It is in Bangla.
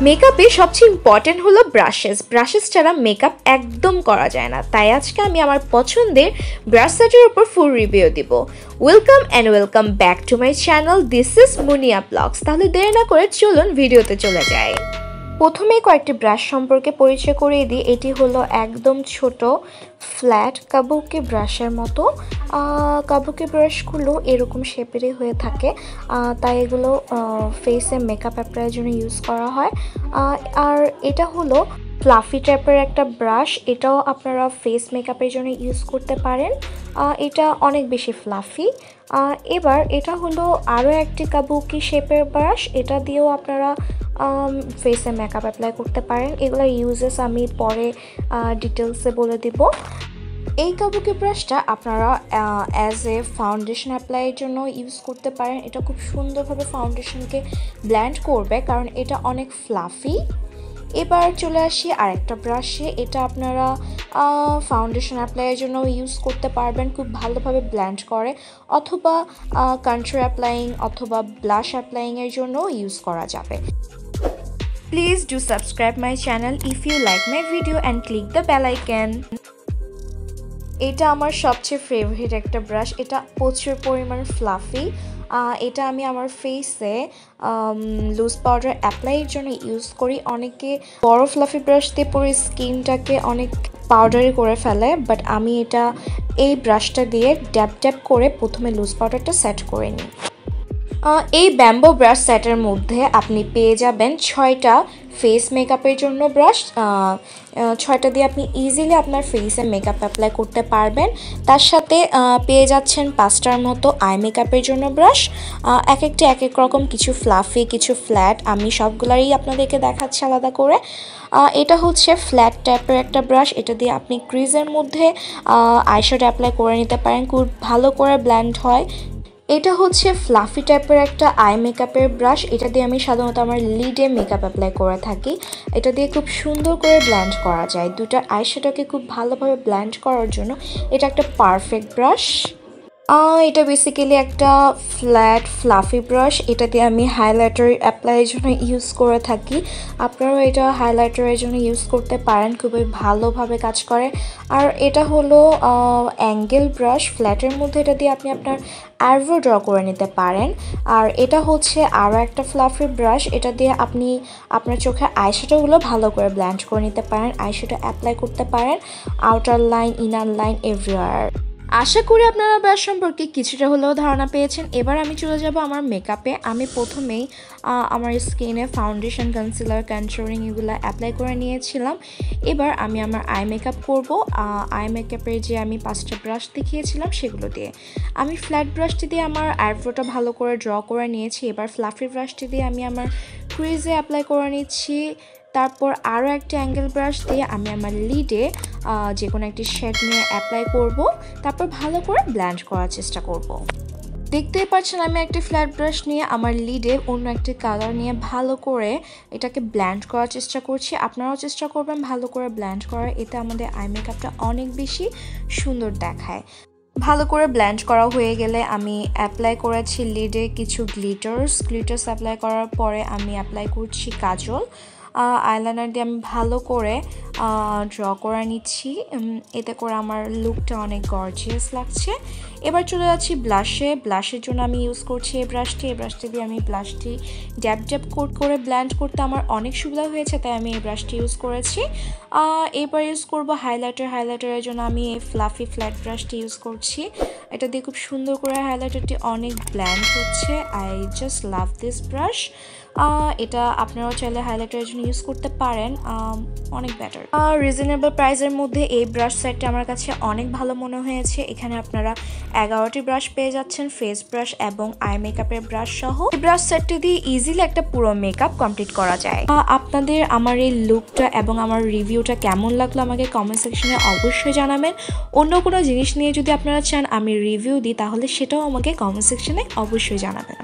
মেকআপে সবচেয়ে ইম্পর্টেন্ট হলো ব্রাশেস ছাড়া মেকআপ একদম করা যায় না। তাই আজকে আমি আমার পছন্দের ব্রাশ সেটের উপর ফুল রিভিউ দিব। Welcome back to my channel, this is Muniya blogs. তাহলে দেরি না করে চলুন ভিডিওতে চলে যাই। প্রথমেই কয়েকটি ব্রাশ সম্পর্কে পরিচয় করিয়ে দিই। এটি হলো একদম ছোট ফ্ল্যাট কাবুকি ব্রাশের মতো। কাবুকি ব্রাশগুলো এরকম শেপেরই হয়ে থাকে, তাই এগুলো ফেসে মেকআপ অ্যাপ্লাইয়ের জন্য ইউজ করা হয়। আর এটা হলো ফ্লাফি টাইপের একটা ব্রাশ, এটাও আপনারা ফেস মেকআপের জন্য ইউজ করতে পারেন। এটা অনেক বেশি ফ্লাফি। এবার এটা হলো আরও একটি কাবুকি শেপের ব্রাশ, এটা দিয়েও আপনারা ফেসে মেকআপ অ্যাপ্লাই করতে পারেন। এগুলোর ইউজেস আমি পরে ডিটেলসে বলে দিব। এই কাবুকি ব্রাশটা আপনারা অ্যাজ এ ফাউন্ডেশন অ্যাপ্লাইয়ের জন্য ইউজ করতে পারেন। এটা খুব সুন্দরভাবে ফাউন্ডেশনকে ব্লেন্ড করবে, কারণ এটা অনেক ফ্লাফি। এবার চলে আসি আরেকটা ব্রাশে, এটা আপনারা ফাউন্ডেশন অ্যাপ্লাইয়ের জন্য ইউজ করতে পারবেন, খুব ভালোভাবে ব্লেন্ড করে, অথবা কন্ট্যুর অ্যাপ্লাইং অথবা ব্লাশ অ্যাপ্লাইংয়ের জন্য ইউজ করা যাবে। Please do subscribe my channel if you like my video and click the bell icon. এটা আমার সবচেয়ে ফেভারিট একটা ব্রাশ, এটা প্রচুর পরিমাণ ফ্লাফি। এটা আমি আমার ফেসে লুজ পাউডার অ্যাপ্লাইয়ের জন্য ইউজ করি। অনেকে বড় ফ্লাফি ব্রাশ দিয়ে পুরো স্কিনটাকে অনেক পাউডারি করে ফেলে, বাট আমি এই ব্রাশটা দিয়ে ড্যাপ করে প্রথমে লুজ পাউডারটা সেট করে নিই। এই ব্যাম্বো ব্রাশ সেটের মধ্যে আপনি পেয়ে যাবেন 6টা ফেস মেকআপের জন্য ব্রাশ। 6টা দিয়ে আপনি ইজিলি আপনার ফেসে মেকআপ অ্যাপ্লাই করতে পারবেন। তার সাথে পেয়ে যাচ্ছেন 5টার মতো আই মেকআপের জন্য ব্রাশ। এক একটি এক এক রকম, কিছু ফ্লাফি কিছু ফ্ল্যাট। আমি সবগুলারই আপনাদেরকে দেখাচ্ছি আলাদা করে। এটা হচ্ছে ফ্ল্যাট টাইপের একটা ব্রাশ, এটা দিয়ে আপনি ক্রিজের মধ্যে আইশ্যাডো অ্যাপ্লাই করে নিতে পারেন, খুব ভালো করে ব্লেন্ড হয়। এটা হচ্ছে ফ্লাফি টাইপের একটা আই মেকআপের ব্রাশ, এটা দিয়ে আমি সাধারণত আমার লিডে মেকআপ অ্যাপ্লাই করে থাকি। এটা দিয়ে খুব সুন্দর করে ব্লেন্ড করা যায়, দুটার আইশ্যাডোকে খুব ভালোভাবে ব্লেন্ড করার জন্য এটা একটা পারফেক্ট ব্রাশ। এটা বেসিক্যালি একটা ফ্ল্যাট ফ্লাফি ব্রাশ, এটা দিয়ে আমি হাইলাইটার অ্যাপ্লাইয়ের জন্য ইউজ করে থাকি। আপনারাও এটা হাইলাইটারের জন্য ইউজ করতে পারেন, খুবই ভালোভাবে কাজ করে। আর এটা হলো অ্যাঙ্গেল ব্রাশ, ফ্ল্যাটের মধ্যে এটা দিয়ে আপনি আপনার আইব্রো ড্র করে নিতে পারেন। আর এটা হচ্ছে আরও একটা ফ্লাফি ব্রাশ, এটা দিয়ে আপনি আপনার চোখের আইশ্যাডোগুলো ভালো করে ব্লেন্ড করে নিতে পারেন, আইশ্যাডো অ্যাপ্লাই করতে পারেন, outer line inner line everywhere. আশা করি আপনারা ব্রাশ সম্পর্কে কিছুটা হলেও ধারণা পেয়েছেন। এবার আমি চলে যাব আমার মেকআপে। আমি প্রথমেই আমার স্কিনে ফাউন্ডেশন, কনসিলার, কন্ট্যুরিং এগুলো অ্যাপ্লাই করে নিয়েছিলাম। এবার আমি আমার আই মেকআপ করব। আই মেকআপের যে আমি 5টা ব্রাশ দেখিয়েছিলাম সেগুলো দিয়ে আমি ফ্ল্যাট ব্রাশটি দিয়ে আমার আইব্রোটা ভালো করে ড্র করে নিয়েছি। এবার ফ্লাফি ব্রাশটি দিয়ে আমি আমার ক্রিজে অ্যাপ্লাই করে নিচ্ছি। তারপর আরও একটা অ্যাঙ্গেল ব্রাশ দিয়ে আমি আমার লিডে যে কোনো একটি শেড নিয়ে অ্যাপ্লাই করব, তারপর ভালো করে ব্লেন্ড করার চেষ্টা করব। দেখতেই পাচ্ছেন আমি একটি ফ্ল্যাট ব্রাশ নিয়ে আমার লিডে অন্য একটি কালার নিয়ে ভালো করে এটাকে ব্লেন্ড করার চেষ্টা করছি। আপনারাও চেষ্টা করবেন ভালো করে ব্লেন্ড করার, এতে আমাদের আই মেকআপটা অনেক বেশি সুন্দর দেখায়। ভালো করে ব্লেন্ড করা হয়ে গেলে আমি অ্যাপ্লাই করেছি লিডে কিছু গ্লিটার্স অ্যাপ্লাই করার পরে আমি অ্যাপ্লাই করছি কাজল। আইলাইনার দিয়ে আমি ভালো করে ড্র করে নিচ্ছি, এতে করে আমার লুকটা অনেক গর্জিয়াস লাগছে। এবার চলে যাচ্ছি ব্লাশের জন্য আমি ইউজ করছি এই ব্রাশটি দিয়ে আমি ব্লাশটি ড্যাপ করে ব্লেন্ড করতে আমার অনেক সুবিধা হয়েছে, তাই আমি এই ব্রাশটি ইউজ করেছি। এবার ইউজ করব হাইলাইটারের জন্য আমি এই ফ্লাফি ফ্ল্যাট ব্রাশটি ইউজ করছি। এটা দিয়ে খুব সুন্দর করে হাইলাইটারটি অনেক ব্লেন্ড হচ্ছে। I just love this brush. এটা আপনারাও চাইলে হাইলাইটারের জন্য ইউজ করতে পারেন, অনেক বেটার। রিজনেবল প্রাইসের মধ্যে এই ব্রাশ সেটটি আমার কাছে অনেক ভালো মনে হয়েছে। এখানে আপনারা 11টি ব্রাশ পেয়ে যাচ্ছেন, ফেস ব্রাশ এবং আই মেকআপের ব্রাশ সহ। এই ব্রাশ সেটটি দিয়ে ইজিলি একটা পুরো মেকআপ কমপ্লিট করা যায়। আপনাদের আমার এই লুকটা এবং আমার রিভিউটা কেমন লাগলো আমাকে কমেন্ট সেকশনে অবশ্যই জানাবেন। অন্য কোনো জিনিস নিয়ে যদি আপনারা চান আমি রিভিউ দিই তাহলে সেটাও আমাকে কমেন্ট সেকশনে অবশ্যই জানাবেন।